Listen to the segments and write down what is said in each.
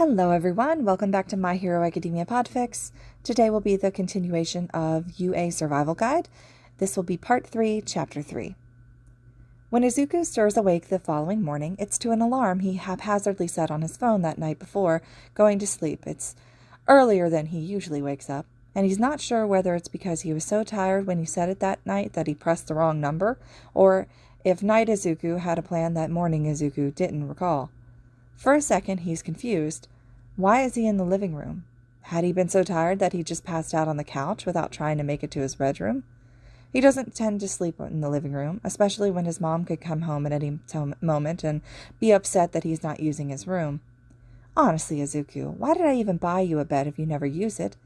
Hello everyone, welcome back to My Hero Academia Podfics. Today will be the continuation of Yuuei Survival Guide. This will be Part 3, Chapter 3. When Izuku stirs awake the following morning, it's to an alarm he haphazardly set on his phone that night before going to sleep. It's earlier than he usually wakes up, and he's not sure whether it's because he was so tired when he set it that night that he pressed the wrong number, or if night Izuku had a plan that morning Izuku didn't recall. For a second, he's confused. Why is he in the living room? Had he been so tired that he just passed out on the couch without trying to make it to his bedroom? He doesn't tend to sleep in the living room, especially when his mom could come home at any moment and be upset that he's not using his room. Honestly, Izuku, why did I even buy you a bed if you never use it?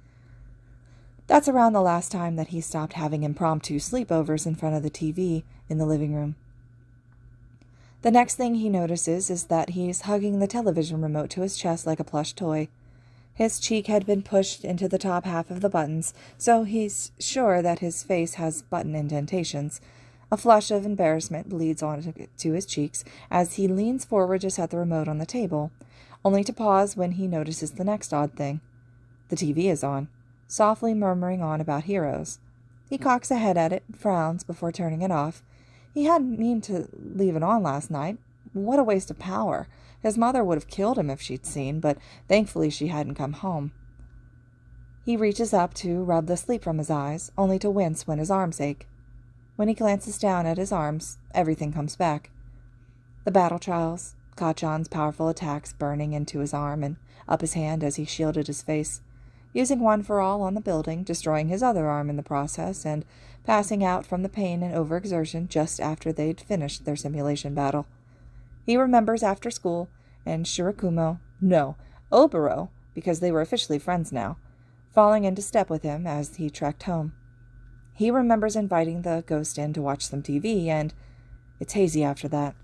That's around the last time that he stopped having impromptu sleepovers in front of the TV in the living room. The next thing he notices is that he's hugging the television remote to his chest like a plush toy. His cheek had been pushed into the top half of the buttons, so he's sure that his face has button indentations. A flush of embarrassment bleeds onto his cheeks as he leans forward to set the remote on the table, only to pause when he notices the next odd thing. The TV is on, softly murmuring on about heroes. He cocks a head at it and frowns before turning it off. He hadn't meant to leave it on last night. What a waste of power. His mother would have killed him if she'd seen, but thankfully she hadn't come home. He reaches up to rub the sleep from his eyes, only to wince when his arms ache. When he glances down at his arms, everything comes back. The battle trials, Kachan's powerful attacks burning into his arm and up his hand as he shielded his face, using one for all on the building, destroying his other arm in the process, and passing out from the pain and overexertion just after they'd finished their simulation battle. He remembers after school, and Oboro, because they were officially friends now, falling into step with him as he trekked home. He remembers inviting the ghost in to watch some TV, and it's hazy after that.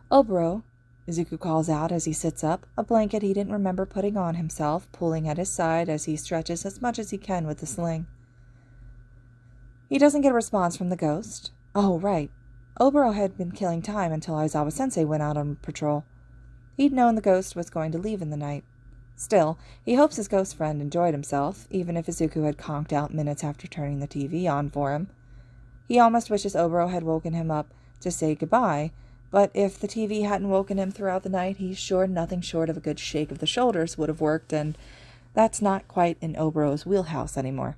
Oboro, Izuku calls out as he sits up, a blanket he didn't remember putting on himself, pulling at his side as he stretches as much as he can with the sling. He doesn't get a response from the ghost. Oh, right. Oboro had been killing time until Aizawa-sensei went out on patrol. He'd known the ghost was going to leave in the night. Still, he hopes his ghost friend enjoyed himself, even if Izuku had conked out minutes after turning the TV on for him. He almost wishes Oboro had woken him up to say goodbye, but if the TV hadn't woken him throughout the night, he's sure nothing short of a good shake of the shoulders would have worked, and that's not quite in Oboro's wheelhouse anymore.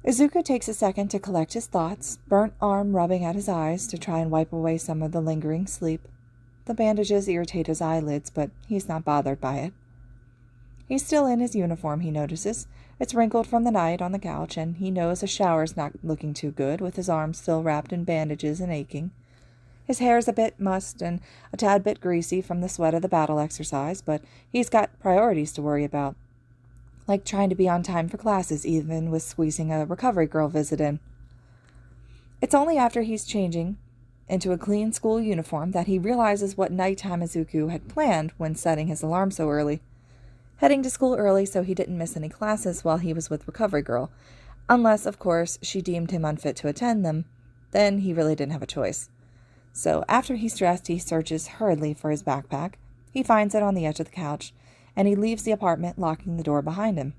Izuku takes a second to collect his thoughts, burnt arm rubbing at his eyes to try and wipe away some of the lingering sleep. The bandages irritate his eyelids, but he's not bothered by it. He's still in his uniform, he notices. It's wrinkled from the night on the couch, and he knows a shower's not looking too good, with his arms still wrapped in bandages and aching. His hair's a bit mussed and a tad bit greasy from the sweat of the battle exercise, but he's got priorities to worry about, like trying to be on time for classes, even with squeezing a recovery girl visit in. It's only after he's changing into a clean school uniform that he realizes what nighttime Izuku had planned when setting his alarm so early. Heading to school early so he didn't miss any classes while he was with recovery girl, unless, of course, she deemed him unfit to attend them. Then he really didn't have a choice. So after he's dressed, he searches hurriedly for his backpack. He finds it on the edge of the couch, and he leaves the apartment, locking the door behind him.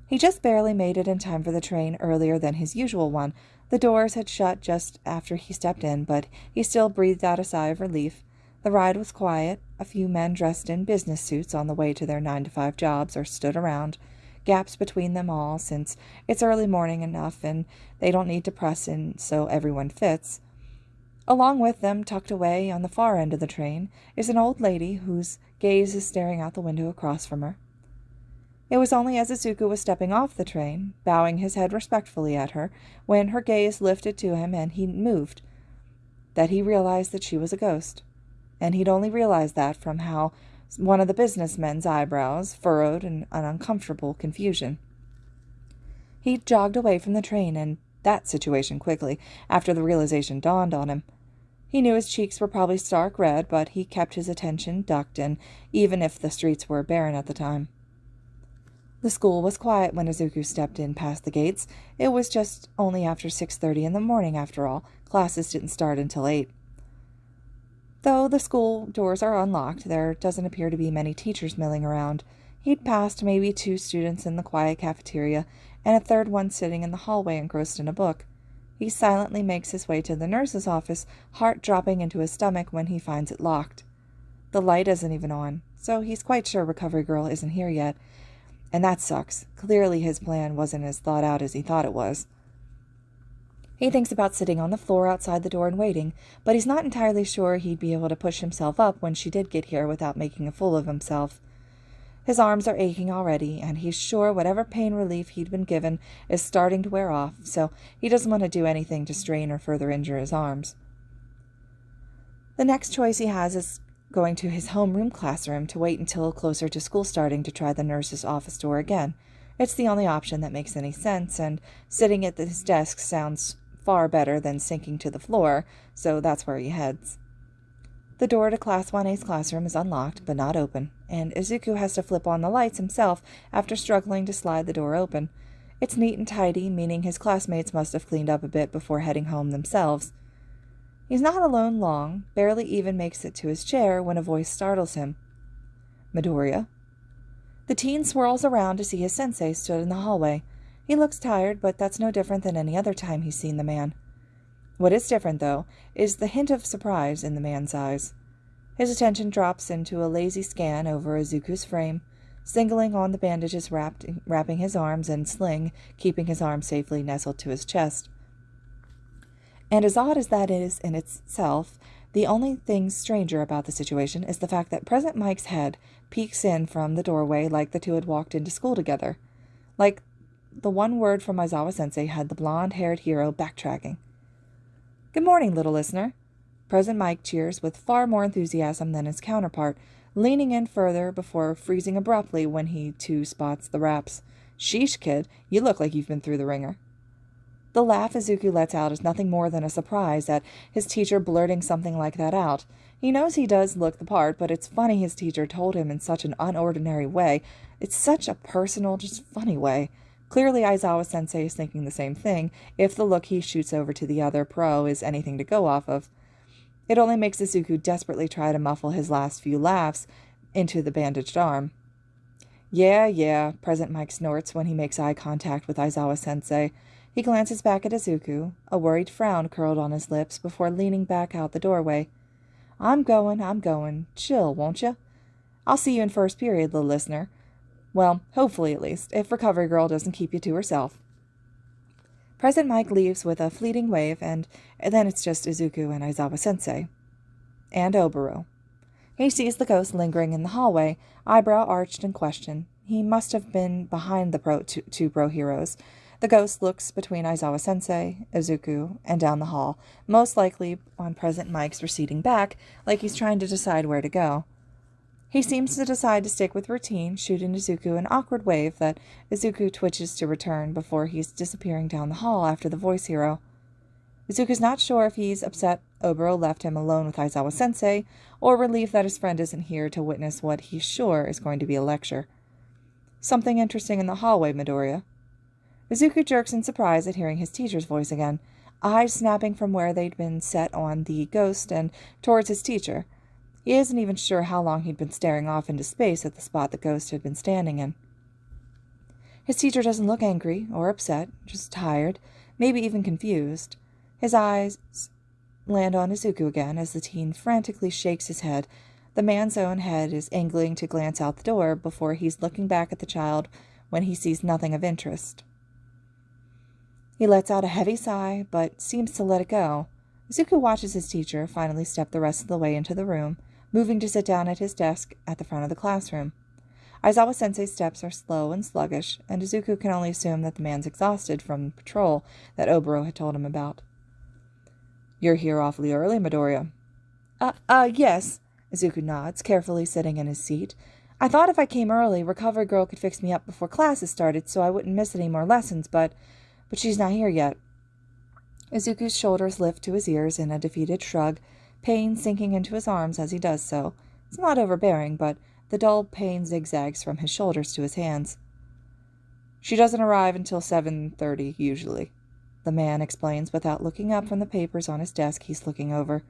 He just barely made it in time for the train earlier than his usual one. The doors had shut just after he stepped in, but he still breathed out a sigh of relief. The ride was quiet. A few men dressed in business suits on the way to their 9-to-5 jobs or stood around, gaps between them all, since it's early morning enough and they don't need to press in so everyone fits. Along with them, tucked away on the far end of the train, is an old lady whose gaze is staring out the window across from her. It was only as Izuku was stepping off the train, bowing his head respectfully at her, when her gaze lifted to him and he moved, that he realized that she was a ghost. And he'd only realized that from how one of the businessmen's eyebrows furrowed in an uncomfortable confusion. He jogged away from the train and that situation quickly, after the realization dawned on him. He knew his cheeks were probably stark red, but he kept his attention ducked in, even if the streets were barren at the time. The school was quiet when Izuku stepped in past the gates. It was just only after 6:30 in the morning, after all. Classes didn't start until 8. Though the school doors are unlocked, there doesn't appear to be many teachers milling around. He'd passed maybe 2 students in the quiet cafeteria, and a third one sitting in the hallway engrossed in a book. He silently makes his way to the nurse's office, heart dropping into his stomach when he finds it locked. The light isn't even on, so he's quite sure Recovery Girl isn't here yet. And that sucks. Clearly his plan wasn't as thought out as he thought it was. He thinks about sitting on the floor outside the door and waiting, but he's not entirely sure he'd be able to push himself up when she did get here without making a fool of himself. His arms are aching already, and he's sure whatever pain relief he'd been given is starting to wear off, so he doesn't want to do anything to strain or further injure his arms. The next choice he has is going to his homeroom classroom to wait until closer to school starting to try the nurse's office door again. It's the only option that makes any sense, and sitting at his desk sounds far better than sinking to the floor, so that's where he heads. The door to Class 1A's classroom is unlocked, but not open, and Izuku has to flip on the lights himself after struggling to slide the door open. It's neat and tidy, meaning his classmates must have cleaned up a bit before heading home themselves. He's not alone long, barely even makes it to his chair when a voice startles him. Midoriya. The teen swirls around to see his sensei stood in the hallway. He looks tired, but that's no different than any other time he's seen the man. What is different, though, is the hint of surprise in the man's eyes. His attention drops into a lazy scan over Izuku's frame, singling on the bandages wrapping his arms and sling, keeping his arm safely nestled to his chest. And as odd as that is in itself, the only thing stranger about the situation is the fact that Present Mike's head peeks in from the doorway like the two had walked into school together. Like the one word from Aizawa-sensei had the blonde-haired hero backtracking. Good morning, little listener. Present Mike cheers with far more enthusiasm than his counterpart, leaning in further before freezing abruptly when he too spots the raps. Sheesh, kid, you look like you've been through the ringer. The laugh Izuku lets out is nothing more than a surprise at his teacher blurting something like that out. He knows he does look the part, but it's funny his teacher told him in such an unordinary way. It's such a personal, just funny way. Clearly Aizawa-sensei is thinking the same thing, if the look he shoots over to the other pro is anything to go off of. It only makes Izuku desperately try to muffle his last few laughs into the bandaged arm. Yeah, Present Mike snorts when he makes eye contact with Aizawa-sensei. He glances back at Izuku, a worried frown curled on his lips before leaning back out the doorway. I'm going. Chill, won't you? I'll see you in first period, little listener. Well, hopefully at least, if Recovery Girl doesn't keep you to herself. Present Mike leaves with a fleeting wave, and then it's just Izuku and Aizawa-sensei. And Oboro. He sees the ghost lingering in the hallway, eyebrow arched in question. He must have been behind the two pro heroes. The ghost looks between Aizawa-sensei, Izuku, and down the hall, most likely on Present Mike's receding back, like he's trying to decide where to go. He seems to decide to stick with routine, shooting Izuku an awkward wave that Izuku twitches to return before he's disappearing down the hall after the voice hero. Izuku's not sure if he's upset Oboro left him alone with Aizawa-sensei, or relieved that his friend isn't here to witness what he's sure is going to be a lecture. Something interesting in the hallway, Midoriya. Izuku jerks in surprise at hearing his teacher's voice again, eyes snapping from where they'd been set on the ghost and towards his teacher. He isn't even sure how long he'd been staring off into space at the spot the ghost had been standing in. His teacher doesn't look angry or upset, just tired, maybe even confused. His eyes land on Izuku again as the teen frantically shakes his head. The man's own head is angling to glance out the door before he's looking back at the child when he sees nothing of interest. He lets out a heavy sigh, but seems to let it go. Izuku watches his teacher finally step the rest of the way into the room, moving to sit down at his desk at the front of the classroom. Aizawa-sensei's steps are slow and sluggish, and Izuku can only assume that the man's exhausted from the patrol that Oboro had told him about. You're here awfully early, Midoriya. Yes, Izuku nods, carefully sitting in his seat. I thought if I came early, Recovery Girl could fix me up before classes started so I wouldn't miss any more lessons, but she's not here yet. Izuku's shoulders lift to his ears in a defeated shrug, pain sinking into his arms as he does so. It's not overbearing, but the dull pain zigzags from his shoulders to his hands. She doesn't arrive until 7:30, usually, the man explains without looking up from the papers on his desk he's looking over.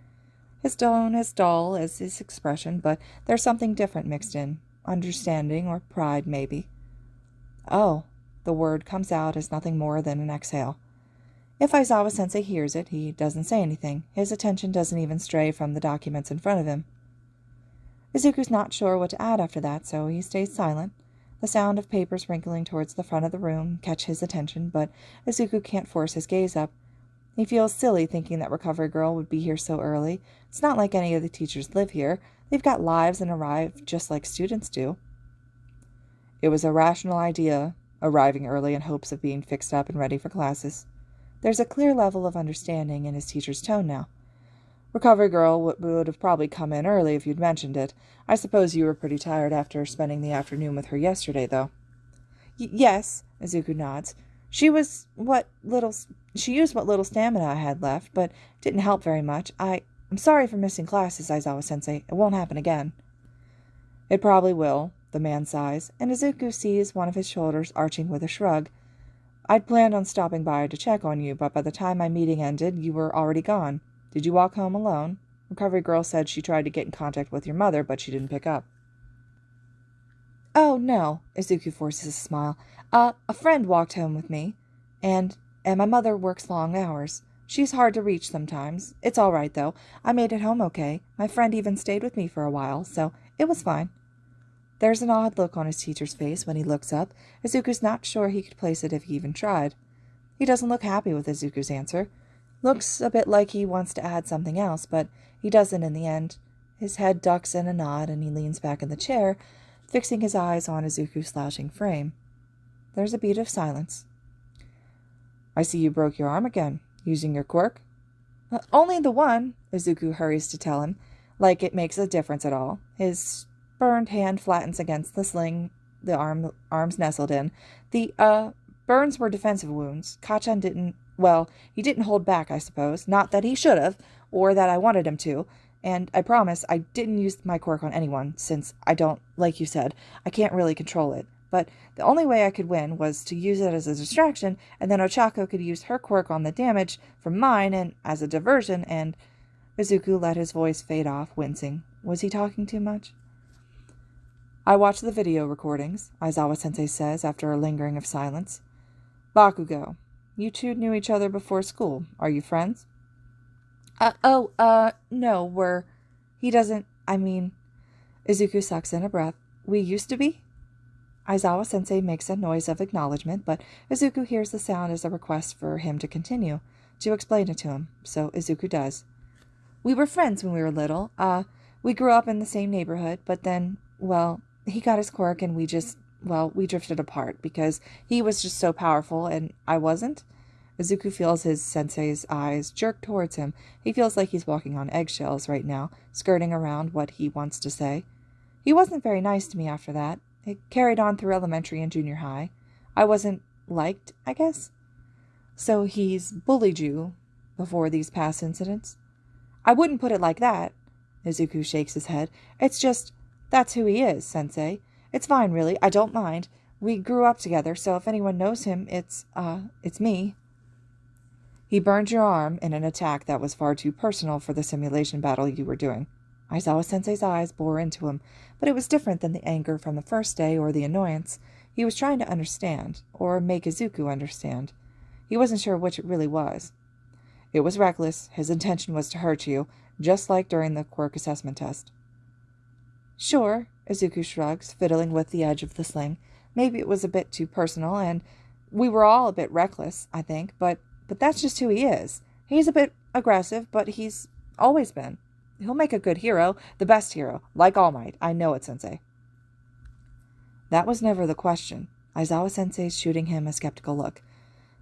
His tone as dull as his expression, but there's something different mixed in. Understanding or pride, maybe. Oh, the word comes out as nothing more than an exhale. If Aizawa-sensei hears it, he doesn't say anything. His attention doesn't even stray from the documents in front of him. Izuku's not sure what to add after that, so he stays silent. The sound of paper sprinkling towards the front of the room catch his attention, but Izuku can't force his gaze up. He feels silly thinking that Recovery Girl would be here so early. It's not like any of the teachers live here. They've got lives and arrive just like students do. It was a rational idea, arriving early in hopes of being fixed up and ready for classes. There's a clear level of understanding in his teacher's tone now. Recovery Girl would have probably come in early if you'd mentioned it. I suppose you were pretty tired after spending the afternoon with her yesterday, though. Yes, Izuku nods. She used what little stamina I had left, but didn't help very much. I'm sorry for missing classes, Aizawa-sensei. It won't happen again. It probably will, the man sighs, and Izuku sees one of his shoulders arching with a shrug. I'd planned on stopping by to check on you, but by the time my meeting ended, you were already gone. Did you walk home alone? Recovery Girl said she tried to get in contact with your mother, but she didn't pick up. Oh, no, Izuku forces a smile. A friend walked home with me, and my mother works long hours. She's hard to reach sometimes. It's all right, though. I made it home okay. My friend even stayed with me for a while, so it was fine. There's an odd look on his teacher's face when he looks up. Izuku's not sure he could place it if he even tried. He doesn't look happy with Izuku's answer. Looks a bit like he wants to add something else, but he doesn't in the end. His head ducks in a nod, and he leans back in the chair, fixing his eyes on Izuku's slouching frame. There's a beat of silence. I see you broke your arm again, using your quirk. Only the one, Izuku hurries to tell him, like it makes a difference at all. His burned hand flattens against the sling the arm's nestled in. The burns were defensive wounds. Kachan he didn't hold back, I suppose. Not that he should have, or that I wanted him to. And I promise I didn't use my quirk on anyone, since I don't, like you said, I can't really control it. But the only way I could win was to use it as a distraction, and then Ochako could use her quirk on the damage from mine and as a diversion, and Izuku let his voice fade off, wincing. Was he talking too much? I watched the video recordings, Aizawa-sensei says after a lingering of silence. Bakugo, you two knew each other before school. Are you friends? No, he doesn't, Izuku sucks in a breath. We used to be? Aizawa-sensei makes a noise of acknowledgement, but Izuku hears the sound as a request for him to continue, to explain it to him, so Izuku does. We were friends when we were little. We grew up in the same neighborhood, but then, he got his quirk and we drifted apart because he was just so powerful and I wasn't. Izuku feels his sensei's eyes jerk towards him. He feels like he's walking on eggshells right now, skirting around what he wants to say. He wasn't very nice to me after that. It carried on through elementary and junior high. I wasn't liked, I guess. So he's bullied you before these past incidents? I wouldn't put it like that. Izuku shakes his head. It's just, that's who he is, sensei. It's fine, really. I don't mind. We grew up together, so if anyone knows him, it's me. He burned your arm in an attack that was far too personal for the simulation battle you were doing. Aizawa-sensei's eyes bore into him, but it was different than the anger from the first day or the annoyance. He was trying to understand, or make Izuku understand. He wasn't sure which it really was. It was reckless. His intention was to hurt you, just like during the quirk assessment test. Sure, Izuku shrugs, fiddling with the edge of the sling. Maybe it was a bit too personal, and we were all a bit reckless, I think, but that's just who he is. He's a bit aggressive, but he's always been. He'll make a good hero, the best hero, like All Might. I know it, sensei. That was never the question. Aizawa-sensei's shooting him a skeptical look.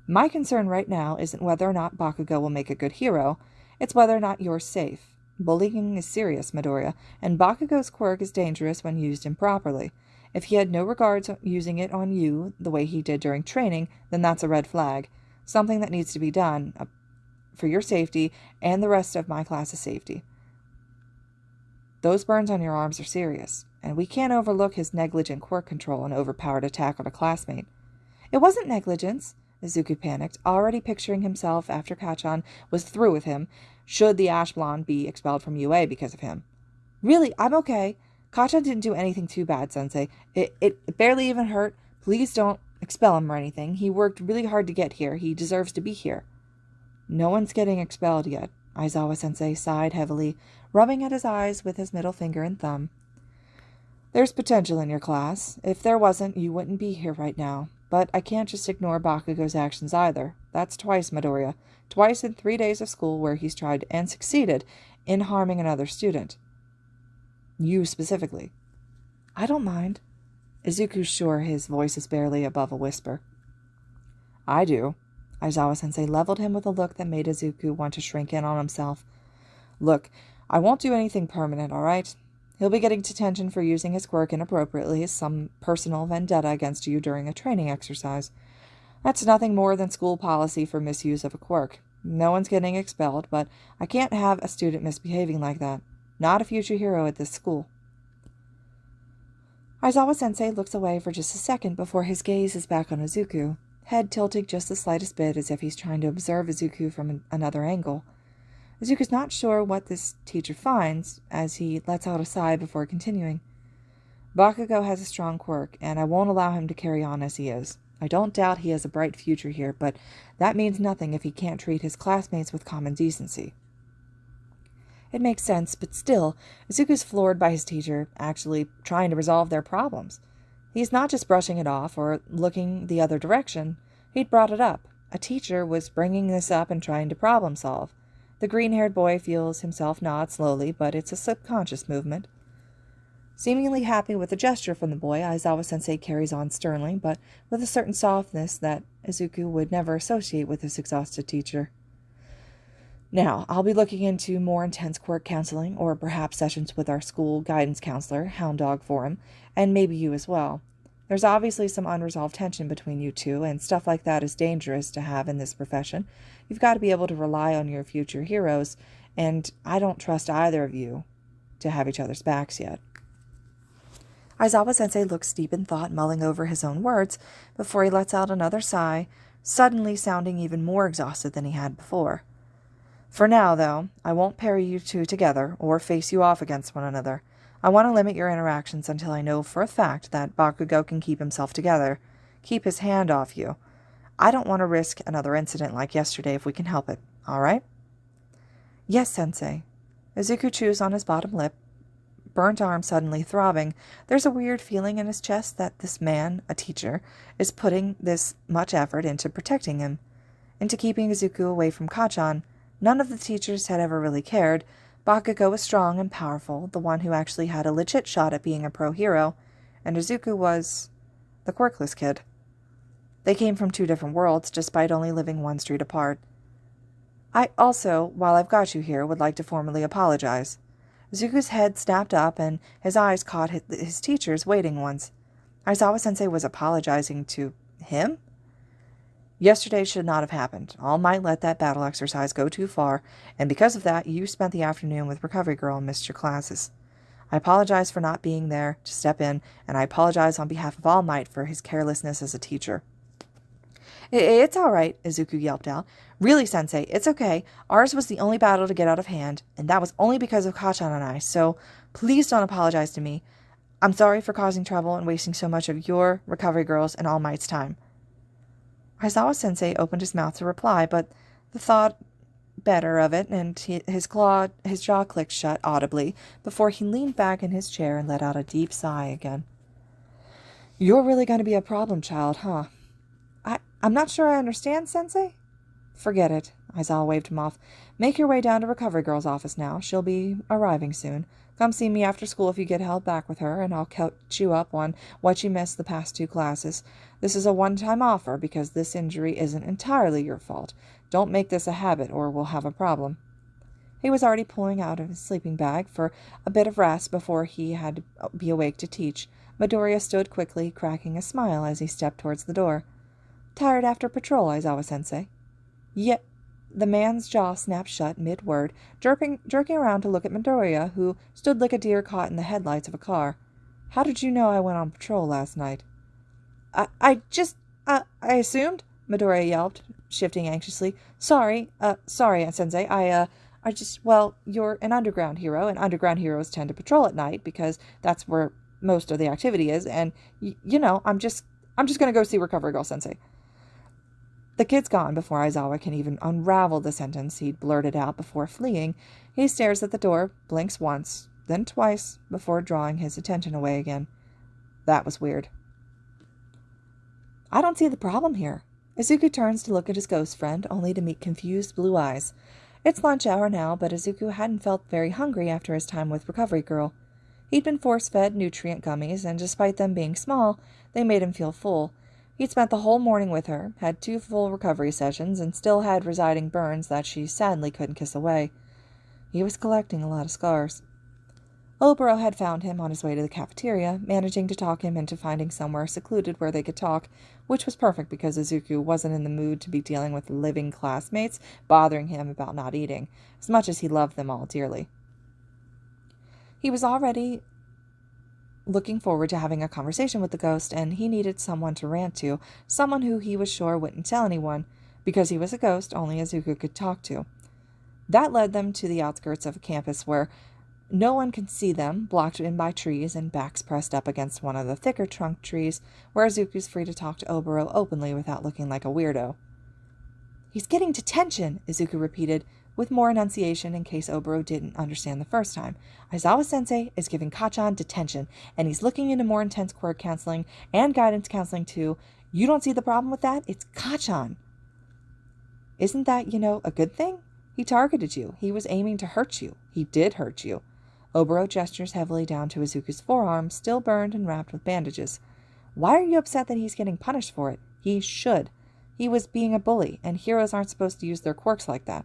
My concern right now isn't whether or not Bakugo will make a good hero. It's whether or not you're safe. Bullying is serious, Midoriya, and Bakugo's quirk is dangerous when used improperly. If he had no regards using it on you the way he did during training, then that's a red flag. Something that needs to be done for your safety and the rest of my class's safety. Those burns on your arms are serious, and we can't overlook his negligent quirk control and overpowered attack on a classmate. It wasn't negligence, Izuku panicked, already picturing himself after Kachan was through with him, should the ash blonde be expelled from UA because of him. Really, I'm okay. Kacha didn't do anything too bad, Sensei. It barely even hurt. Please don't expel him or anything. He worked really hard to get here. He deserves to be here. No one's getting expelled yet. Aizawa-sensei sighed heavily, rubbing at his eyes with his middle finger and thumb. There's potential in your class. If there wasn't, you wouldn't be here right now. But I can't just ignore Bakugo's actions either. That's twice, Midoriya. Twice in 3 days of school where he's tried and succeeded in harming another student. You specifically. I don't mind. Izuku's sure his voice is barely above a whisper. I do. Aizawa-sensei leveled him with a look that made Izuku want to shrink in on himself. Look, I won't do anything permanent, all right? He'll be getting detention for using his quirk inappropriately as some personal vendetta against you during a training exercise. That's nothing more than school policy for misuse of a quirk. No one's getting expelled, but I can't have a student misbehaving like that. Not a future hero at this school. Aizawa-sensei looks away for just a second before his gaze is back on Izuku, head tilting just the slightest bit as if he's trying to observe Izuku from another angle. Izuku's not sure what this teacher finds, as he lets out a sigh before continuing. Bakugo has a strong quirk, and I won't allow him to carry on as he is. I don't doubt he has a bright future here, but that means nothing if he can't treat his classmates with common decency. It makes sense, but still, Izuku's floored by his teacher actually trying to resolve their problems. He's not just brushing it off or looking the other direction. He'd brought it up. A teacher was bringing this up and trying to problem solve. The green-haired boy feels himself nod slowly, but it's a subconscious movement. Seemingly happy with the gesture from the boy, Aizawa-sensei carries on sternly, but with a certain softness that Izuku would never associate with his exhausted teacher. Now, I'll be looking into more intense quirk counseling, or perhaps sessions with our school guidance counselor, Hound Dog, for him, and maybe you as well. There's obviously some unresolved tension between you two, and stuff like that is dangerous to have in this profession. You've got to be able to rely on your future heroes, and I don't trust either of you to have each other's backs yet. Aizawa-sensei looks deep in thought, mulling over his own words, before he lets out another sigh, suddenly sounding even more exhausted than he had before. For now, though, I won't pair you two together, or face you off against one another. I want to limit your interactions until I know for a fact that Bakugo can keep himself together, keep his hand off you. I don't want to risk another incident like yesterday if we can help it, all right? Yes, Sensei. Izuku chews on his bottom lip, burnt arm suddenly throbbing. There's a weird feeling in his chest that this man, a teacher, is putting this much effort into protecting him, into keeping Izuku away from Kachan. None of the teachers had ever really cared. Bakugo was strong and powerful, the one who actually had a legit shot at being a pro-hero, and Izuku was the quirkless kid. They came from two different worlds, despite only living one street apart. I also, while I've got you here, would like to formally apologize. Izuku's head snapped up, and his eyes caught his teacher's waiting ones. Aizawa-sensei was apologizing to him? Yesterday should not have happened. All Might let that battle exercise go too far, and because of that, you spent the afternoon with Recovery Girl and missed your classes. I apologize for not being there to step in, and I apologize on behalf of All Might for his carelessness as a teacher. It's all right, Izuku yelped out. Really, Sensei, it's okay. Ours was the only battle to get out of hand, and that was only because of Kachan and I, so please don't apologize to me. I'm sorry for causing trouble and wasting so much of your, Recovery Girl's, and All Might's time. Aizawa-sensei opened his mouth to reply, but the thought better of it, and his jaw clicked shut audibly before he leaned back in his chair and let out a deep sigh again. You're really going to be a problem child, huh? I'm not sure I understand, Sensei. Forget it. Aizawa waved him off. Make your way down to Recovery Girl's office now. She'll be arriving soon. Come see me after school if you get held back with her, and I'll catch you up on what you missed the past 2 classes. This is a one-time offer because this injury isn't entirely your fault. Don't make this a habit or we'll have a problem. He was already pulling out of his sleeping bag for a bit of rest before he had to be awake to teach. Midoriya stood quickly, cracking a smile as he stepped towards the door. Tired after patrol, Aizawa-sensei? Yet the man's jaw snapped shut mid-word, jerking around to look at Midoriya, who stood like a deer caught in the headlights of a car. How did you know I went on patrol last night? I assumed, Midoriya yelped, shifting anxiously. Sorry, Sensei, Well, you're an underground hero, and underground heroes tend to patrol at night because that's where most of the activity is, and, I'm just gonna go see Recovery Girl Sensei. The kid's gone before Aizawa can even unravel the sentence he'd blurted out before fleeing. He stares at the door, blinks once, then twice, before drawing his attention away again. That was weird. I don't see the problem here. Izuku turns to look at his ghost friend, only to meet confused blue eyes. It's lunch hour now, but Izuku hadn't felt very hungry after his time with Recovery Girl. He'd been force-fed nutrient gummies, and despite them being small, they made him feel full. He'd spent the whole morning with her, had 2 full recovery sessions, and still had residing burns that she sadly couldn't kiss away. He was collecting a lot of scars. Oboro had found him on his way to the cafeteria, managing to talk him into finding somewhere secluded where they could talk, which was perfect because Izuku wasn't in the mood to be dealing with living classmates bothering him about not eating, as much as he loved them all dearly. He was already looking forward to having a conversation with the ghost, and he needed someone to rant to, someone who he was sure wouldn't tell anyone, because he was a ghost only Izuku could talk to. That led them to the outskirts of a campus where no one could see them, blocked in by trees and backs pressed up against one of the thicker trunk trees, where Izuku's free to talk to Oboro openly without looking like a weirdo. He's getting detention, Izuku repeated, with more enunciation in case Oboro didn't understand the first time. Aizawa-sensei is giving Kacchan detention, and he's looking into more intense quirk counseling and guidance counseling too. You don't see the problem with that? It's Kacchan. Isn't that, a good thing? He targeted you. He was aiming to hurt you. He did hurt you. Oboro gestures heavily down to Izuku's forearm, still burned and wrapped with bandages. Why are you upset that he's getting punished for it? He should. He was being a bully, and heroes aren't supposed to use their quirks like that.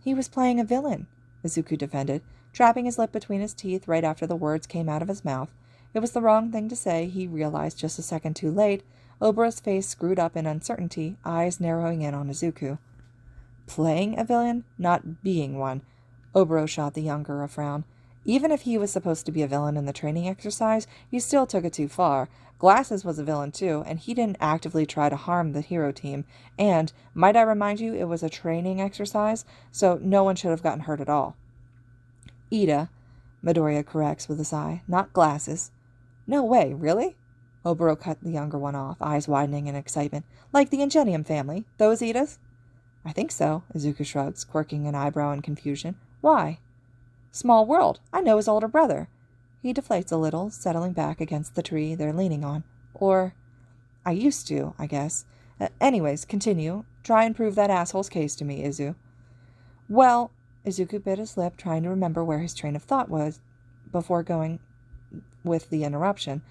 He was playing a villain, Izuku defended, trapping his lip between his teeth right after the words came out of his mouth. It was the wrong thing to say, he realized just a second too late. Oboro's face screwed up in uncertainty, eyes narrowing in on Izuku. Playing a villain, not being one. Oboro shot the younger a frown. Even if he was supposed to be a villain in the training exercise, he still took it too far. Glasses was a villain too, and he didn't actively try to harm the hero team. And, might I remind you, it was a training exercise, so no one should have gotten hurt at all. Ida, Midoriya corrects with a sigh, not Glasses. No way, really? Oboro cut the younger one off, eyes widening in excitement. Like the Ingenium family, those Idas? I think so, Izuku shrugs, quirking an eyebrow in confusion. Why? Small world. I know his older brother. He deflates a little, settling back against the tree they're leaning on. Or, I used to, I guess. Anyways, continue. Try and prove that asshole's case to me, Izu. Well, Izuku bit his lip, trying to remember where his train of thought was before going with the interruption.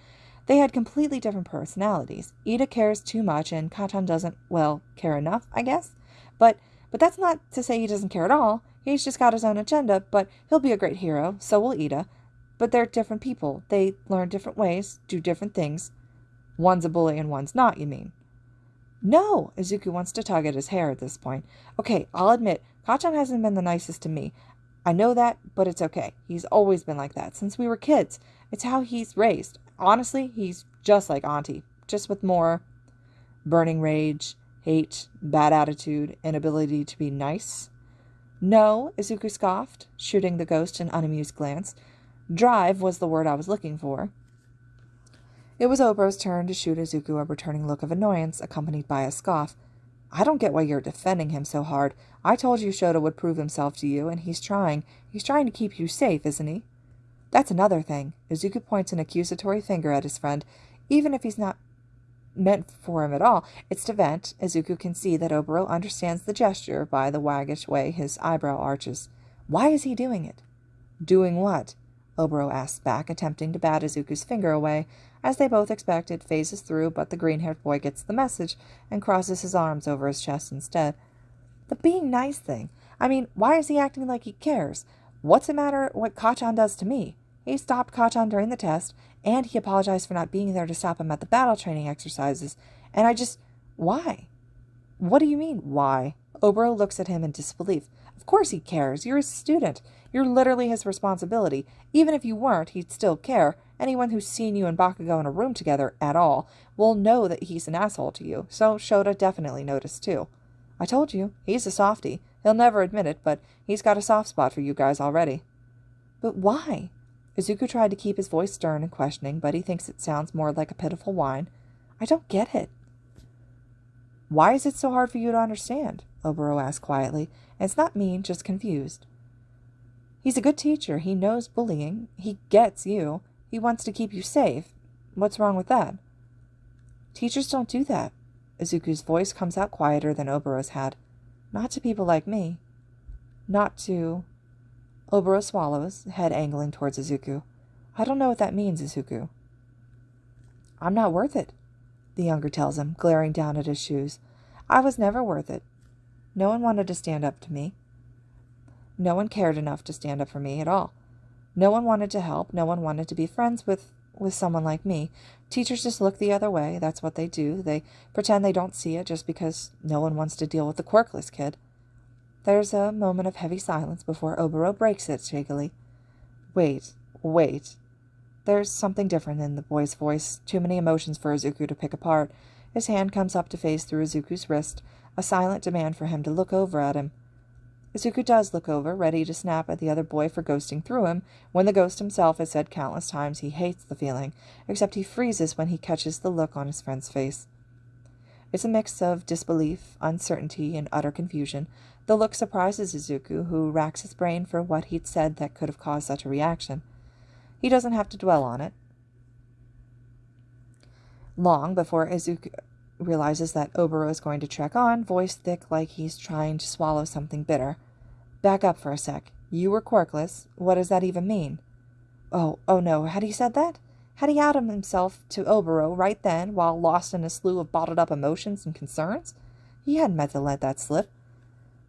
They had completely different personalities. Ida cares too much, and Kacchan doesn't, care enough, I guess. But that's not to say he doesn't care at all. He's just got his own agenda, but he'll be a great hero, so will Ida. But they're different people. They learn different ways, do different things. One's a bully and one's not, you mean? No, Izuku wants to tug at his hair at this point. Okay, I'll admit, Kacchan hasn't been the nicest to me. I know that, but it's okay. He's always been like that, since we were kids. It's how he's raised. Honestly, he's just like Auntie, just with more burning rage, hate, bad attitude, inability to be nice. No, Izuku scoffed, shooting the ghost an unamused glance. Drive was the word I was looking for. It was Oboro's turn to shoot Izuku a returning look of annoyance, accompanied by a scoff. I don't get why you're defending him so hard. I told you Shota would prove himself to you, and he's trying. He's trying to keep you safe, isn't he? That's another thing. Izuku points an accusatory finger at his friend. Even if he's not meant for him at all, it's to vent. Izuku can see that Oboro understands the gesture by the waggish way his eyebrow arches. Why is he doing it? Doing what? Oboro asks back, attempting to bat Izuku's finger away. As they both expect, it phases through, but the green-haired boy gets the message and crosses his arms over his chest instead. The being nice thing. I mean, why is he acting like he cares? What's the matter what Kacchan does to me? He stopped Kacchan during the test, and he apologized for not being there to stop him at the battle training exercises. And why? What do you mean, why? Oboro looks at him in disbelief. Of course he cares. You're his student. You're literally his responsibility. Even if you weren't, he'd still care. Anyone who's seen you and Bakugo in a room together at all will know that he's an asshole to you, so Shota definitely noticed too. I told you, he's a softie. He'll never admit it, but he's got a soft spot for you guys already." "But why?" Izuku tried to keep his voice stern and questioning, but he thinks it sounds more like a pitiful whine. "I don't get it." "Why is it so hard for you to understand?" Oboro asked quietly, and it's not mean, just confused. "He's a good teacher. He knows bullying. He gets you. He wants to keep you safe. What's wrong with that?" "Teachers don't do that." Izuku's voice comes out quieter than Oboro's had. "Not to people like me. Not to—" Oboro swallows, head angling towards Izuku. "I don't know what that means, Izuku." "I'm not worth it," the younger tells him, glaring down at his shoes. "I was never worth it. No one wanted to stand up to me. No one cared enough to stand up for me at all. No one wanted to help. No one wanted to be friends with someone like me. Teachers just look the other way. That's what they do. They pretend they don't see it just because no one wants to deal with the quirkless kid." There's a moment of heavy silence before Oboro breaks it shakily. Wait. There's something different in the boy's voice. Too many emotions for Izuku to pick apart. His hand comes up to face through Izuku's wrist, a silent demand for him to look over at him. Izuku does look over, ready to snap at the other boy for ghosting through him, when the ghost himself has said countless times he hates the feeling, except he freezes when he catches the look on his friend's face. It's a mix of disbelief, uncertainty, and utter confusion. The look surprises Izuku, who racks his brain for what he'd said that could have caused such a reaction. He doesn't have to dwell on it long before Izuku realizes that Oboro is going to trek on, voice thick like he's trying to swallow something bitter. "Back up for a sec. You were quirkless. What does that even mean?" Oh no, had he said that? Had he outed himself to Oboro right then, while lost in a slew of bottled-up emotions and concerns? He hadn't meant to let that slip.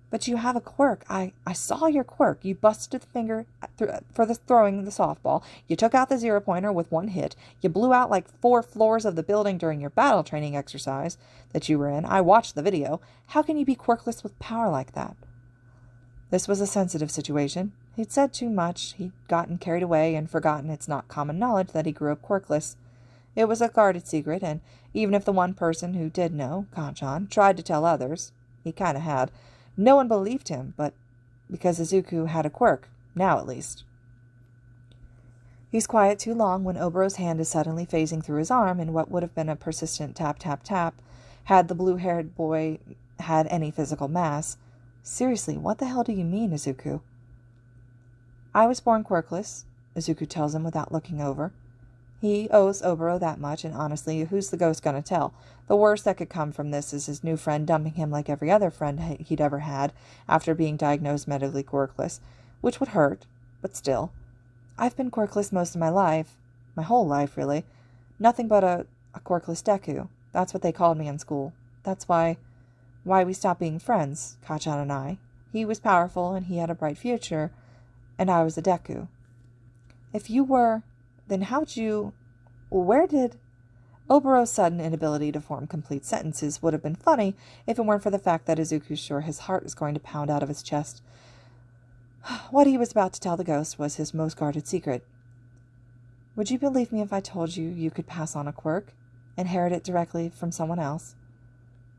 "But you have a quirk. I saw your quirk. You busted the finger for the throwing the softball. You took out the zero-pointer with one hit. You blew out like 4 floors of the building during your battle training exercise that you were in. I watched the video. How can you be quirkless with power like that?" This was a sensitive situation. He'd said too much. He'd gotten carried away and forgotten it's not common knowledge that he grew up quirkless. It was a guarded secret, and even if the one person who did know, Kanchan, tried to tell others, he kind of had, no one believed him, but because Izuku had a quirk, now at least. He's quiet too long when Oboro's hand is suddenly phasing through his arm in what would have been a persistent tap, tap, tap, had the blue-haired boy had any physical mass. "Seriously, what the hell do you mean, Izuku?" "I was born quirkless," Izuku tells him without looking over. He owes Oboro that much, and honestly, who's the ghost going to tell? The worst that could come from this is his new friend dumping him like every other friend he'd ever had after being diagnosed medically quirkless, which would hurt, but still. "I've been quirkless most of my life. My whole life, really. Nothing but a quirkless Deku. That's what they called me in school. That's why we stopped being friends, Kacchan and I. He was powerful, and he had a bright future, and I was a Deku." "If you were, then where did—" Oboro's sudden inability to form complete sentences would have been funny if it weren't for the fact that Izuku's sure his heart is going to pound out of his chest. What he was about to tell the ghost was his most guarded secret. "Would you believe me if I told you you could pass on a quirk? Inherit it directly from someone else?"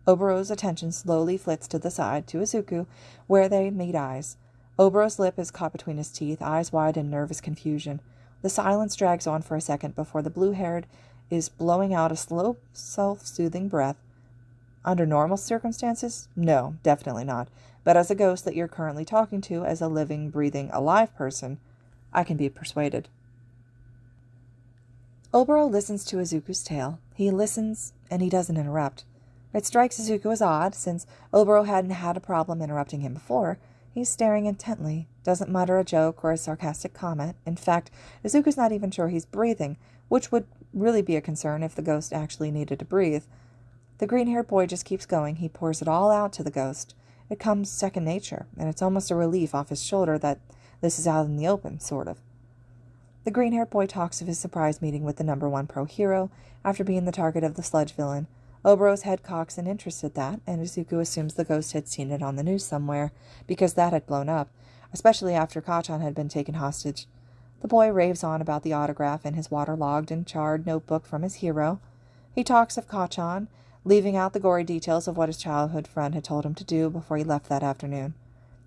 Oboro's attention slowly flits to the side, to Izuku, where they meet eyes. Oboro's lip is caught between his teeth, eyes wide in nervous confusion. The silence drags on for a second before the blue-haired is blowing out a slow, self-soothing breath. "Under normal circumstances? No, definitely not. But as a ghost that you're currently talking to, as a living, breathing, alive person, I can be persuaded." Oboro listens to Izuku's tale. He listens, and he doesn't interrupt. It strikes Izuku as odd, since Oboro hadn't had a problem interrupting him before. He's staring intently, doesn't mutter a joke or a sarcastic comment. In fact, Izuku's not even sure he's breathing, which would really be a concern if the ghost actually needed to breathe. The green-haired boy just keeps going. He pours it all out to the ghost. It comes second nature, and it's almost a relief off his shoulder that this is out in the open, sort of. The green-haired boy talks of his surprise meeting with the #1 pro hero after being the target of the sludge villain. Oboro's head cocks in interest at that, and Izuku assumes the ghost had seen it on the news somewhere, because that had blown up, especially after Kacchan had been taken hostage. The boy raves on about the autograph in his waterlogged and charred notebook from his hero. He talks of Kacchan, leaving out the gory details of what his childhood friend had told him to do before he left that afternoon.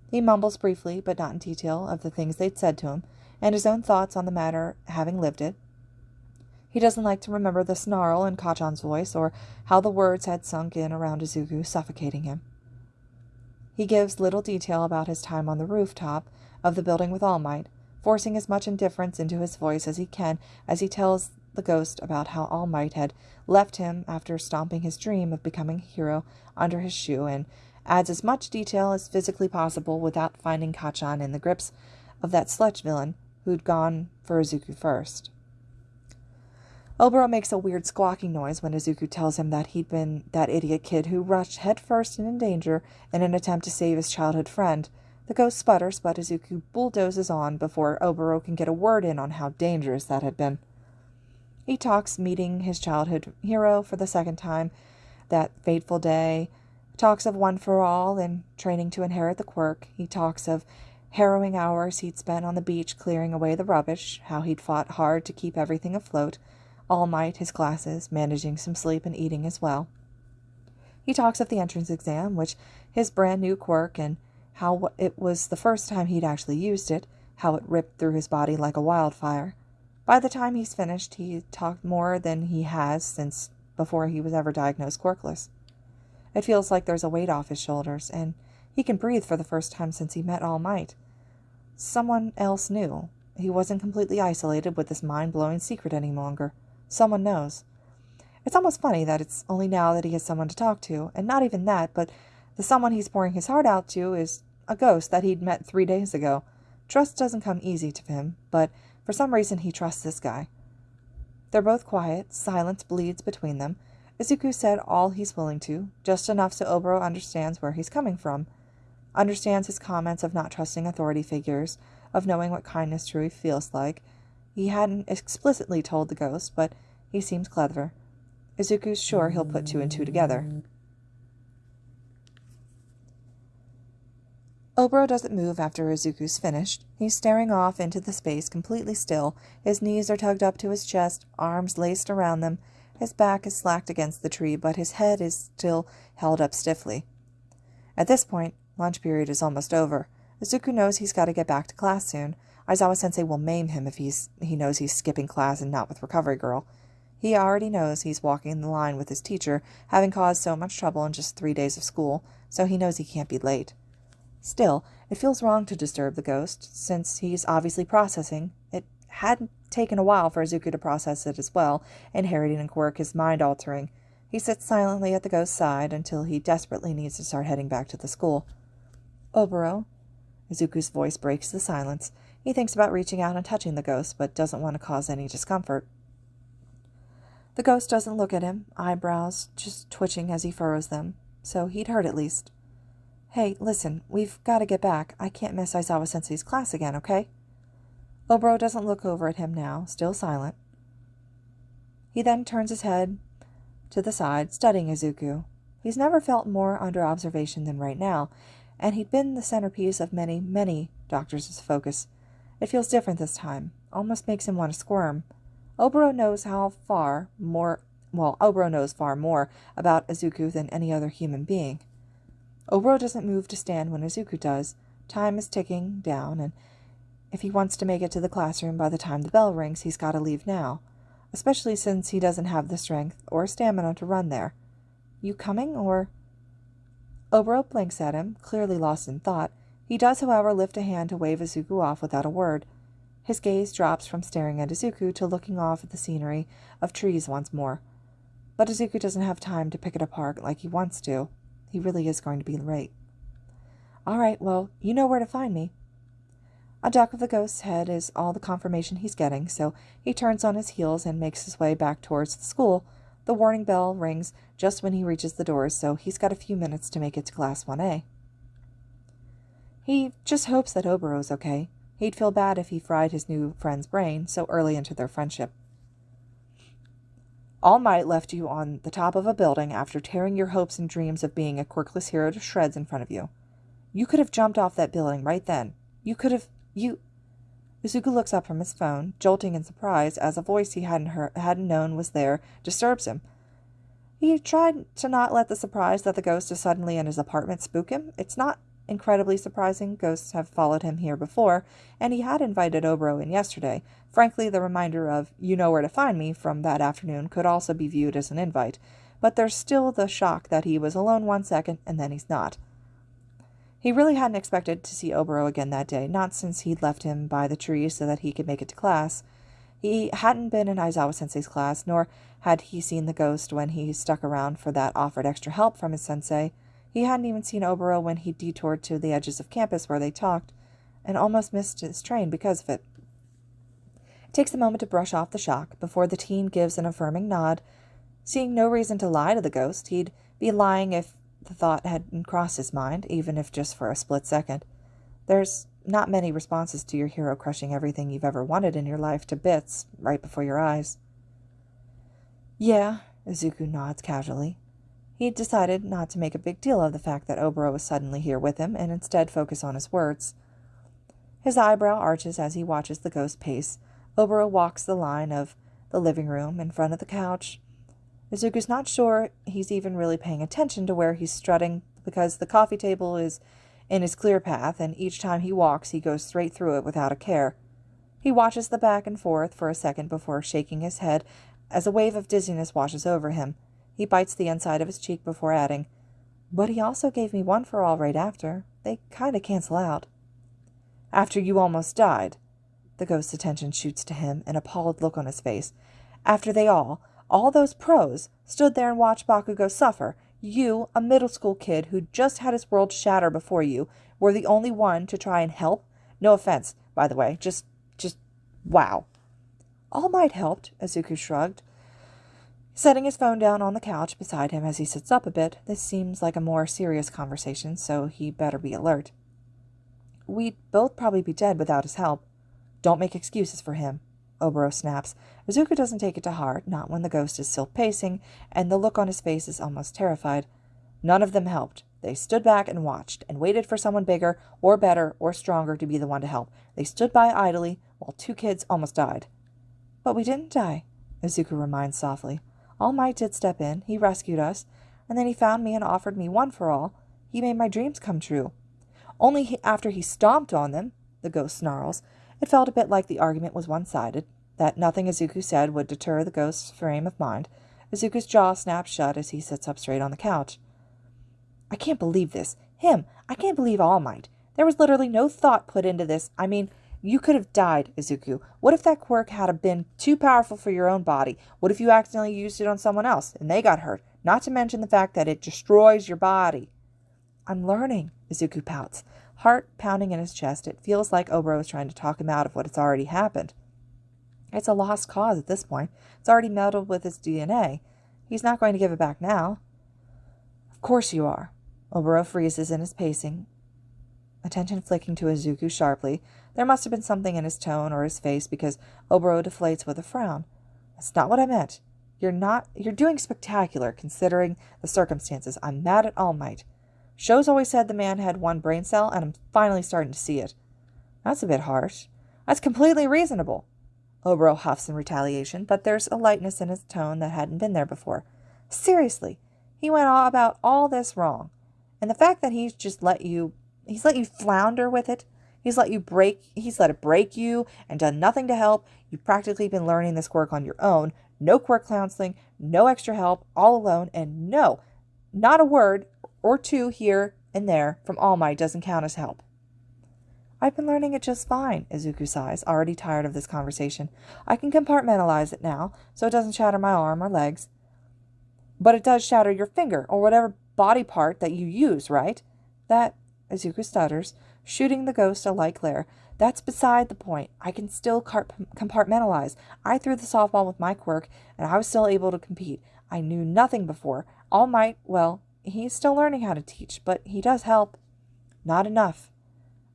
He mumbles briefly, but not in detail, of the things they'd said to him, and his own thoughts on the matter, having lived it. He doesn't like to remember the snarl in Kachan's voice, or how the words had sunk in around Izuku, suffocating him. He gives little detail about his time on the rooftop of the building with All Might, forcing as much indifference into his voice as he can as he tells the ghost about how All Might had left him after stomping his dream of becoming a hero under his shoe, and adds as much detail as physically possible without finding Kachan in the grips of that sledge villain who'd gone for Izuku first. Oboro makes a weird squawking noise when Izuku tells him that he'd been that idiot kid who rushed headfirst and in danger in an attempt to save his childhood friend. The ghost sputters, but Izuku bulldozes on before Oboro can get a word in on how dangerous that had been. He talks meeting his childhood hero for the second time that fateful day, talks of One for All and training to inherit the quirk. He talks of harrowing hours he'd spent on the beach clearing away the rubbish, how he'd fought hard to keep everything afloat, All Might, his classes, managing some sleep and eating as well. He talks of the entrance exam, which his brand new quirk, and how it was the first time he'd actually used it, how it ripped through his body like a wildfire. By the time he's finished, he talked more than he has since before he was ever diagnosed quirkless. It feels like there's a weight off his shoulders, and he can breathe for the first time since he met All Might. Someone else knew. He wasn't completely isolated with this mind-blowing secret any longer. Someone knows. It's almost funny that it's only now that he has someone to talk to, and not even that, but the someone he's pouring his heart out to is a ghost that he'd met 3 days ago. Trust doesn't come easy to him, but for some reason he trusts this guy. They're both quiet. Silence bleeds between them. Izuku said all he's willing to, just enough so Oboro understands where he's coming from, understands his comments of not trusting authority figures, of knowing what kindness truly feels like. He hadn't explicitly told the ghost, but he seems clever. Izuku's sure he'll put 2 and 2 together. Oboro doesn't move after Izuku's finished. He's staring off into the space completely still. His knees are tugged up to his chest, arms laced around them. His back is slacked against the tree, but his head is still held up stiffly. At this point, lunch period is almost over. Izuku knows he's got to get back to class soon. Aizawa-sensei will maim him if he knows he's skipping class and not with Recovery Girl. He already knows he's walking the line with his teacher, having caused so much trouble in just 3 days of school, so he knows he can't be late. Still, it feels wrong to disturb the ghost, since he's obviously processing. It hadn't taken a while for Izuku to process it as well. Inheriting a quirk is mind-altering. He sits silently at the ghost's side until he desperately needs to start heading back to the school. Oboro? Izuku's voice breaks the silence. He thinks about reaching out and touching the ghost, but doesn't want to cause any discomfort. The ghost doesn't look at him, eyebrows just twitching as he furrows them, so he'd heard at least. Hey, listen, we've got to get back. I can't miss Aizawa-sensei's class again, okay? Oboro doesn't look over at him now, still silent. He then turns his head to the side, studying Izuku. He's never felt more under observation than right now, and he'd been the centerpiece of many, many doctors' focus. It feels different this time, almost makes him want to squirm. Oboro knows far more about Izuku than any other human being. Oboro doesn't move to stand when Izuku does. Time is ticking down, and if he wants to make it to the classroom by the time the bell rings, he's got to leave now, especially since he doesn't have the strength or stamina to run there. You coming, or... Oboro blinks at him, clearly lost in thought. He does, however, lift a hand to wave Izuku off without a word. His gaze drops from staring at Izuku to looking off at the scenery of trees once more. But Izuku doesn't have time to pick it apart like he wants to. He really is going to be late. All right, well, you know where to find me. A duck of the ghost's head is all the confirmation he's getting, so he turns on his heels and makes his way back towards the school. The warning bell rings just when he reaches the doors, so he's got a few minutes to make it to Class 1A. He just hopes that Oboro's okay. He'd feel bad if he fried his new friend's brain so early into their friendship. All Might left you on the top of a building after tearing your hopes and dreams of being a quirkless hero to shreds in front of you. You could have jumped off that building right then. Izuku looks up from his phone, jolting in surprise as a voice he hadn't known was there disturbs him. He tried to not let the surprise that the ghost is suddenly in his apartment spook him. It's not incredibly surprising. Ghosts have followed him here before, and he had invited Oboro in yesterday. Frankly, the reminder of, "you know where to find me," from that afternoon could also be viewed as an invite, but there's still the shock that he was alone 1 second and then he's not. He really hadn't expected to see Oboro again that day, not since he'd left him by the tree so that he could make it to class. He hadn't been in Aizawa-sensei's class, nor had he seen the ghost when he stuck around for that offered extra help from his sensei. He hadn't even seen Oboro when he detoured to the edges of campus where they talked, and almost missed his train because of it. It takes a moment to brush off the shock before the teen gives an affirming nod. Seeing no reason to lie to the ghost, he'd be lying if the thought hadn't crossed his mind, even if just for a split second. There's not many responses to your hero crushing everything you've ever wanted in your life to bits right before your eyes. "Yeah," Izuku nods casually. He'd decided not to make a big deal of the fact that Oboro was suddenly here with him, and instead focus on his words. His eyebrow arches as he watches the ghost pace. Oboro walks the line of the living room in front of the couch. Izuku's not sure he's even really paying attention to where he's strutting, because the coffee table is in his clear path, and each time he walks he goes straight through it without a care. He watches the back and forth for a second before shaking his head as a wave of dizziness washes over him. He bites the inside of his cheek before adding, "But he also gave me one for all right after. They kind of cancel out." "After you almost died." The ghost's attention shoots to him, an appalled look on his face. "After they all those pros, stood there and watched Bakugo suffer. You, a middle school kid who just had his world shatter before you, were the only one to try and help? No offense, by the way, just, wow." "All Might helped," Izuku shrugged, setting his phone down on the couch beside him as he sits up a bit. This seems like a more serious conversation, so he better be alert. "We'd both probably be dead without his help." "Don't make excuses for him," Oboro snaps. Izuku doesn't take it to heart, not when the ghost is still pacing, and the look on his face is almost terrified. "None of them helped. They stood back and watched, and waited for someone bigger, or better, or stronger to be the one to help. They stood by idly, while 2 kids almost died." "But we didn't die," Izuku reminds softly. "All Might did step in. He rescued us, and then he found me and offered me one for all. He made my dreams come true." "Only after he stomped on them," the ghost snarls. It felt a bit like the argument was one-sided, that nothing Izuku said would deter the ghost's frame of mind. Izuku's jaw snaps shut as he sits up straight on the couch. "I can't believe this. Him. I can't believe All Might. There was literally no thought put into this. I mean, you could have died, Izuku. What if that quirk had been too powerful for your own body? What if you accidentally used it on someone else, and they got hurt? Not to mention the fact that it destroys your body." "I'm learning," Izuku pouts. Heart pounding in his chest, it feels like Oboro is trying to talk him out of what has already happened. It's a lost cause at this point. It's already melded with his DNA. He's not going to give it back now. "Of course you are." Oboro freezes in his pacing, attention flicking to Izuku sharply. There must have been something in his tone or his face, because Oboro deflates with a frown. "That's not what I meant. You're doing spectacular, considering the circumstances. I'm mad at All Might. Show's always said the man had 1 brain cell, and I'm finally starting to see it." "That's a bit harsh." "That's completely reasonable." Oboro huffs in retaliation, but there's a lightness in his tone that hadn't been there before. "Seriously, he went about all this wrong. And the fact that he's let you flounder with it, he's let it break you and done nothing to help. You've practically been learning this quirk on your own. No quirk counseling, no extra help, all alone, and no, not a word or 2 here and there from All Might doesn't count as help." "I've been learning it just fine," Izuku sighs, already tired of this conversation. "I can compartmentalize it now, so it doesn't shatter my arm or legs." "But it does shatter your finger, or whatever body part that you use, right?" "That," Izuku stutters, shooting the ghost a light glare. "That's beside the point. I can still compartmentalize. I threw the softball with my quirk, and I was still able to compete. I knew nothing before. All Might, well, he's still learning how to teach, but he does help." "Not enough."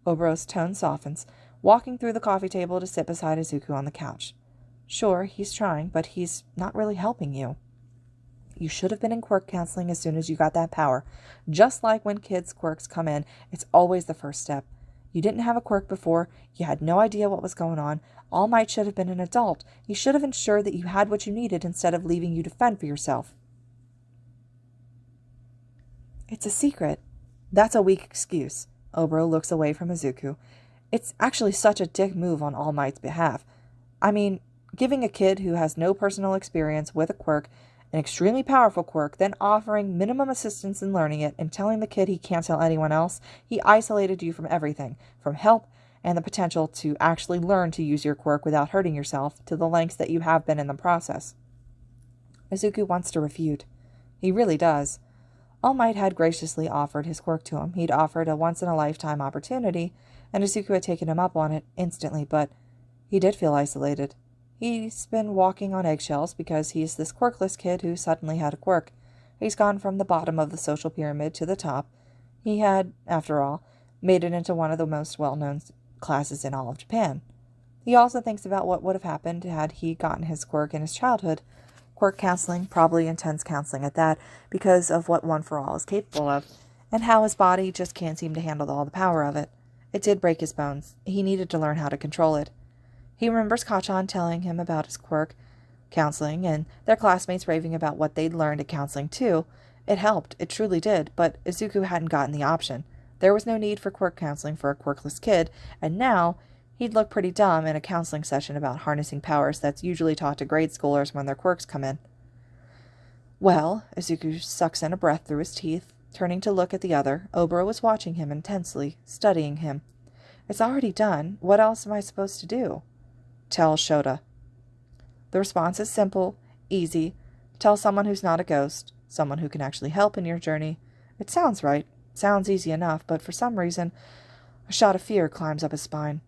Oboro's tone softens, walking through the coffee table to sit beside Izuku on the couch. "Sure, he's trying, but he's not really helping you. You should have been in quirk counseling as soon as you got that power. Just like when kids' quirks come in, it's always the first step. You didn't have a quirk before. You had no idea what was going on. All Might should have been an adult. He should have ensured that you had what you needed instead of leaving you to fend for yourself." "It's a secret." "That's a weak excuse." Oboro looks away from Izuku. It's actually such a dick move on All Might's behalf. I mean, giving a kid who has no personal experience with a quirk, an extremely powerful quirk, then offering minimum assistance in learning it and telling the kid he can't tell anyone else, he isolated you from everything, from help and the potential to actually learn to use your quirk without hurting yourself, to the lengths that you have been in the process. Izuku wants to refute. He really does. All Might had graciously offered his quirk to him. He'd offered a once-in-a-lifetime opportunity, and Izuku had taken him up on it instantly, but he did feel isolated. He's been walking on eggshells because he's this quirkless kid who suddenly had a quirk. He's gone from the bottom of the social pyramid to the top. He had, after all, made it into one of the most well-known classes in all of Japan. He also thinks about what would have happened had he gotten his quirk in his childhood. Quirk counseling, probably intense counseling at that, because of what One for All is capable of, and how his body just can't seem to handle all the power of it. It did break his bones. He needed to learn how to control it. He remembers Kachan telling him about his quirk counseling, and their classmates raving about what they'd learned at counseling too. It helped, it truly did, but Izuku hadn't gotten the option. There was no need for quirk counseling for a quirkless kid, and now he'd look pretty dumb in a counseling session about harnessing powers that's usually taught to grade schoolers when their quirks come in. Well, Izuku sucks in a breath through his teeth, turning to look at the other. Oboro was watching him intensely, studying him. It's already done. What else am I supposed to do? Tell Shota. The response is simple, easy. Tell someone who's not a ghost, someone who can actually help in your journey. It sounds right, sounds easy enough, but for some reason, a shot of fear climbs up his spine.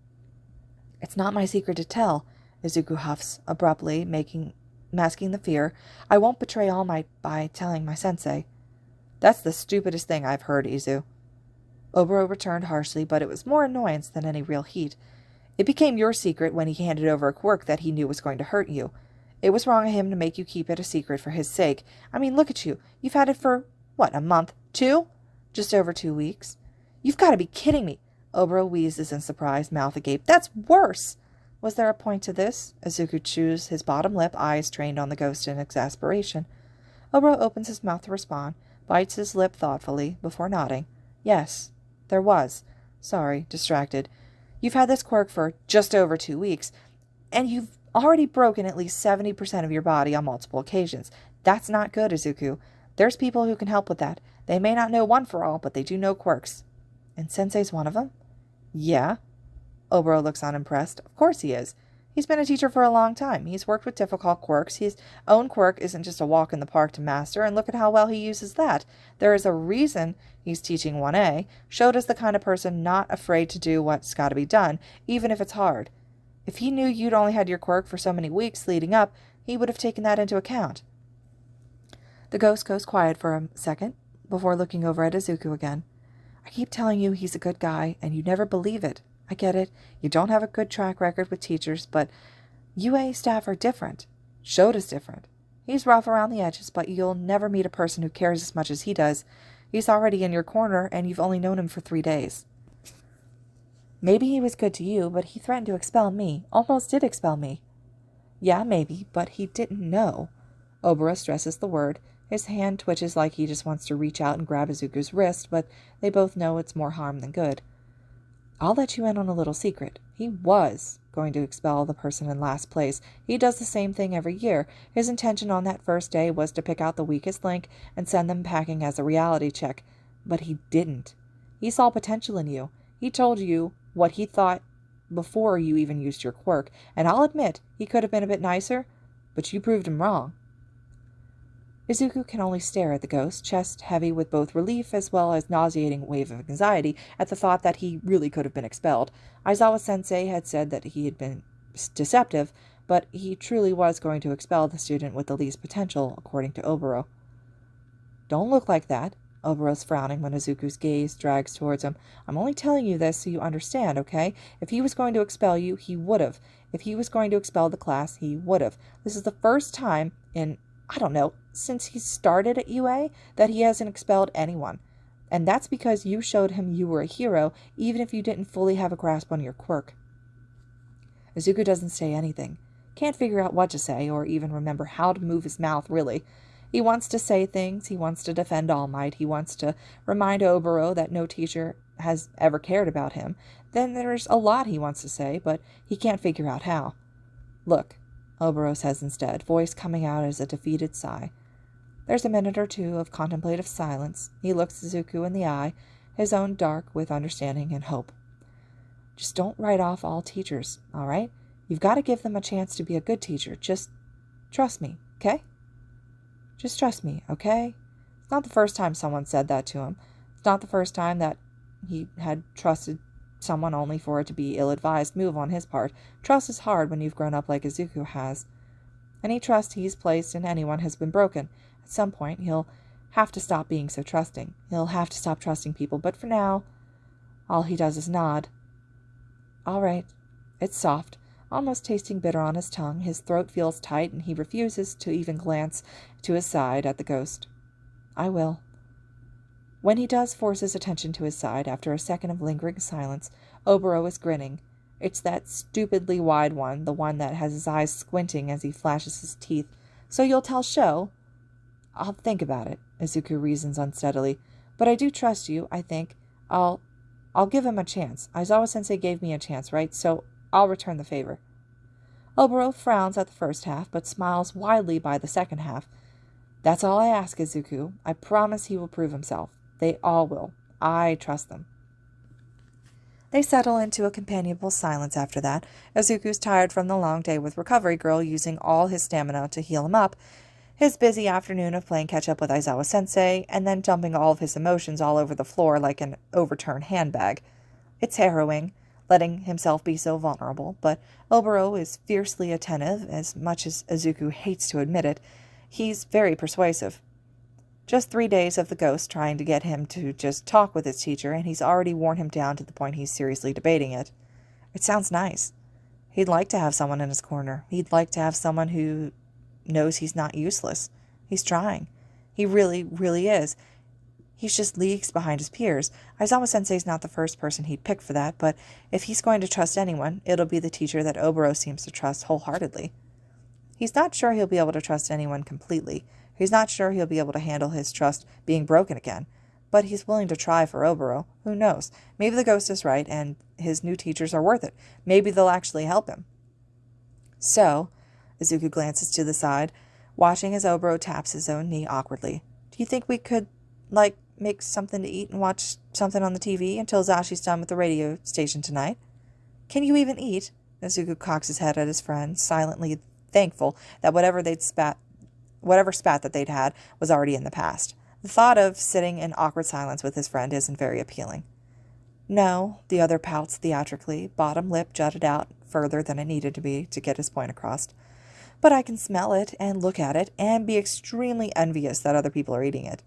It's not my secret to tell, Izuku huffs, abruptly, masking the fear. I won't betray All Might by telling my sensei. That's the stupidest thing I've heard, Izu. Oboro returned harshly, but it was more annoyance than any real heat. It became your secret when he handed over a quirk that he knew was going to hurt you. It was wrong of him to make you keep it a secret for his sake. I mean, look at you. You've had it for, what, a month? 2? Just over 2 weeks. You've got to be kidding me. Oboro wheezes in surprise, mouth agape. That's worse! Was there a point to this? Izuku chews his bottom lip, eyes trained on the ghost in exasperation. Oboro opens his mouth to respond, bites his lip thoughtfully, before nodding. Yes, there was. Sorry, distracted. You've had this quirk for just over 2 weeks, and you've already broken at least 70% of your body on multiple occasions. That's not good, Izuku. There's people who can help with that. They may not know One for All, but they do know quirks. And Sensei's one of them? Yeah. Oboro looks unimpressed. Of course he is. He's been a teacher for a long time. He's worked with difficult quirks. His own quirk isn't just a walk in the park to master, and look at how well he uses that. There is a reason he's teaching 1A. Shota's the kind of person not afraid to do what's got to be done, even if it's hard. If he knew you'd only had your quirk for so many weeks leading up, he would have taken that into account. The ghost goes quiet for a second, before looking over at Izuku again. I keep telling you he's a good guy, and you never believe it. I get it. You don't have a good track record with teachers, but Yuuei staff are different. Shota's different. He's rough around the edges, but you'll never meet a person who cares as much as he does. He's already in your corner, and you've only known him for 3 days. Maybe he was good to you, but he threatened to expel me. Almost did expel me. Yeah, maybe, but he didn't know. Oboro stresses the word. His hand twitches like he just wants to reach out and grab Izuku's wrist, but they both know it's more harm than good. I'll let you in on a little secret. He was going to expel the person in last place. He does the same thing every year. His intention on that first day was to pick out the weakest link and send them packing as a reality check. But he didn't. He saw potential in you. He told you what he thought before you even used your quirk, and I'll admit he could have been a bit nicer, but you proved him wrong. Izuku can only stare at the ghost, chest heavy with both relief as well as nauseating wave of anxiety at the thought that he really could have been expelled. Aizawa-sensei had said that he had been deceptive, but he truly was going to expel the student with the least potential, according to Oboro. Don't look like that. Oboro's frowning when Izuku's gaze drags towards him. I'm only telling you this so you understand, okay? If he was going to expel you, he would have. If he was going to expel the class, he would have. This is the first time in, I don't know, since he started at UA, that he hasn't expelled anyone. And that's because you showed him you were a hero, even if you didn't fully have a grasp on your quirk. Izuku doesn't say anything. Can't figure out what to say, or even remember how to move his mouth, really. He wants to say things, he wants to defend All Might, he wants to remind Oboro that no teacher has ever cared about him, then there's a lot he wants to say, but he can't figure out how. Look, Oboro says instead, voice coming out as a defeated sigh. There's a minute or two of contemplative silence. He looks Izuku in the eye, his own dark with understanding and hope. Just don't write off all teachers, all right? You've got to give them a chance to be a good teacher. Just trust me, okay? Just trust me, okay? It's not the first time someone said that to him. It's not the first time that he had trusted someone only for it to be ill-advised move on his part. Trust is hard when you've grown up like Izuku has. Any trust he's placed in anyone has been broken. At some point, he'll have to stop being so trusting. He'll have to stop trusting people, but for now, all he does is nod. All right. It's soft, almost tasting bitter on his tongue. His throat feels tight, and he refuses to even glance to his side at the ghost. I will. When he does force his attention to his side, after a second of lingering silence, Oboro is grinning. It's that stupidly wide one, the one that has his eyes squinting as he flashes his teeth. So you'll tell Sho? I'll think about it, Izuku reasons unsteadily. But I do trust you, I think. I'll give him a chance. Aizawa-sensei gave me a chance, right? So I'll return the favor. Oboro frowns at the first half, but smiles widely by the second half. That's all I ask, Izuku. I promise he will prove himself. They all will. I trust them. They settle into a companionable silence after that. Izuku's tired from the long day with Recovery Girl using all his stamina to heal him up, his busy afternoon of playing catch-up with Aizawa-sensei, and then dumping all of his emotions all over the floor like an overturned handbag. It's harrowing, letting himself be so vulnerable, but Oboro is fiercely attentive, as much as Izuku hates to admit it. He's very persuasive. Just 3 days of the ghost trying to get him to just talk with his teacher, and he's already worn him down to the point he's seriously debating it. It sounds nice. He'd like to have someone in his corner. He'd like to have someone who knows he's not useless. He's trying. He really, really is. He's just leagues behind his peers. Aizawa-sensei's not the first person he'd pick for that, but if he's going to trust anyone, it'll be the teacher that Oboro seems to trust wholeheartedly. He's not sure he'll be able to trust anyone completely. He's not sure he'll be able to handle his trust being broken again. But he's willing to try for Oboro. Who knows? Maybe the ghost is right, and his new teachers are worth it. Maybe they'll actually help him. So, Izuku glances to the side, watching as Oboro taps his own knee awkwardly. Do you think we could, make something to eat and watch something on the TV until Zashi's done with the radio station tonight? Can you even eat? Izuku cocks his head at his friend, silently thankful that whatever spat that they'd had was already in the past. The thought of sitting in awkward silence with his friend isn't very appealing. No, the other pouts theatrically, bottom lip jutted out further than it needed to be to get his point across. But I can smell it and look at it and be extremely envious that other people are eating it.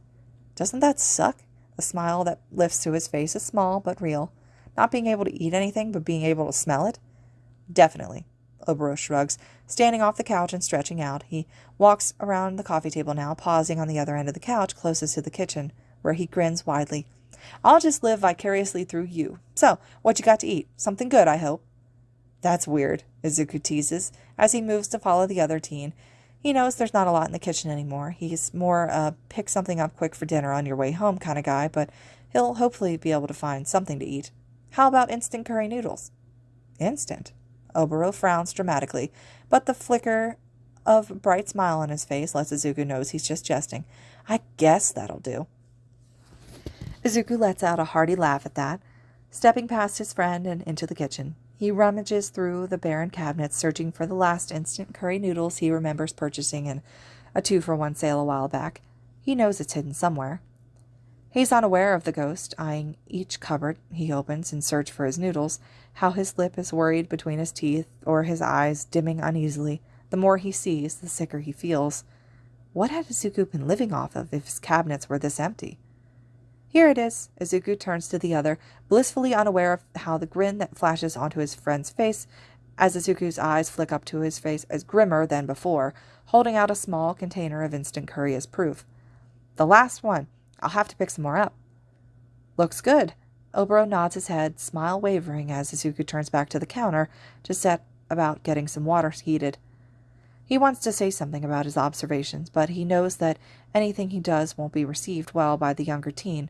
Doesn't that suck? The smile that lifts to his face is small but real. Not being able to eat anything but being able to smell it? Definitely. Oboro shrugs, standing off the couch and stretching out. He walks around the coffee table now, pausing on the other end of the couch closest to the kitchen, where he grins widely. I'll just live vicariously through you. So, what you got to eat? Something good, I hope. That's weird, Izuku teases, as he moves to follow the other teen. He knows there's not a lot in the kitchen anymore. He's more pick something up quick for dinner on your way home kind of guy, but he'll hopefully be able to find something to eat. How about instant curry noodles? Instant? Oboro frowns dramatically, but the flicker of a bright smile on his face lets Izuku know he's just jesting. I guess that'll do. Izuku lets out a hearty laugh at that, stepping past his friend and into the kitchen. He rummages through the barren cabinets, searching for the last instant curry noodles he remembers purchasing in a 2-for-1 sale a while back. He knows it's hidden somewhere. He's unaware of the ghost, eyeing each cupboard he opens in search for his noodles, how his lip is worried between his teeth, or his eyes dimming uneasily. The more he sees, the sicker he feels. What had Izuku been living off of if his cabinets were this empty? Here it is. Izuku turns to the other, blissfully unaware of how the grin that flashes onto his friend's face as Izuku's eyes flick up to his face is grimmer than before, holding out a small container of instant curry as proof. The last one. I'll have to pick some more up. Looks good. Oboro nods his head, smile wavering as Izuku turns back to the counter to set about getting some water heated. He wants to say something about his observations, but he knows that anything he does won't be received well by the younger teen.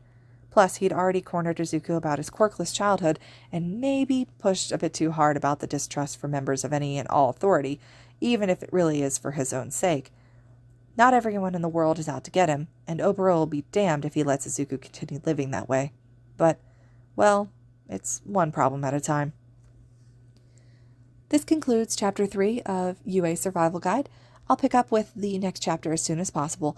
Plus, he'd already cornered Izuku about his quirkless childhood and maybe pushed a bit too hard about the distrust for members of any and all authority, even if it really is for his own sake. Not everyone in the world is out to get him, and Oboro will be damned if he lets Izuku continue living that way. But, well, it's one problem at a time. This concludes Chapter 3 of Yuuei Survival Guide. I'll pick up with the next chapter as soon as possible,